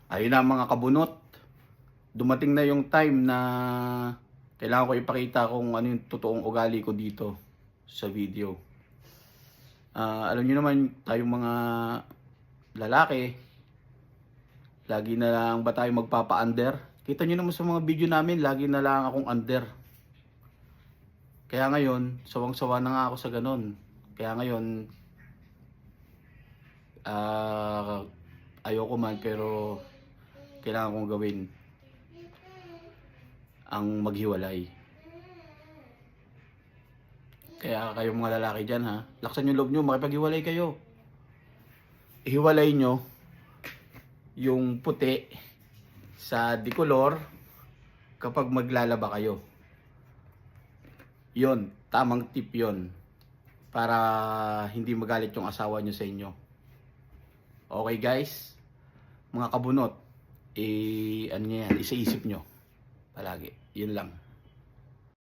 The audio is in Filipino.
Ayun na mga kabunot, dumating na yung time na kailangan ko ipakita kung ano yung totoong ugali ko dito sa video. Alam niyo naman tayong mga lalaki, lagi na lang ba tayo magpapa-under? Kita niyo naman sa mga video namin, lagi na lang akong under. Kaya ngayon, sawang-sawa na nga ako sa ganun. Kaya ngayon, ayoko man pero kailangan kong gawin ang maghiwalay. Kaya kayong mga lalaki dyan ha, laksan yung loob nyo, makipaghiwalay kayo. Ihiwalay nyo yung puti sa dikolor kapag maglalaba kayo. Yon, tamang tip yon para hindi magalit yung asawa nyo sa inyo. Okay guys, mga kabunot, ano yan, isa-isip nyo palagi. Yun lang.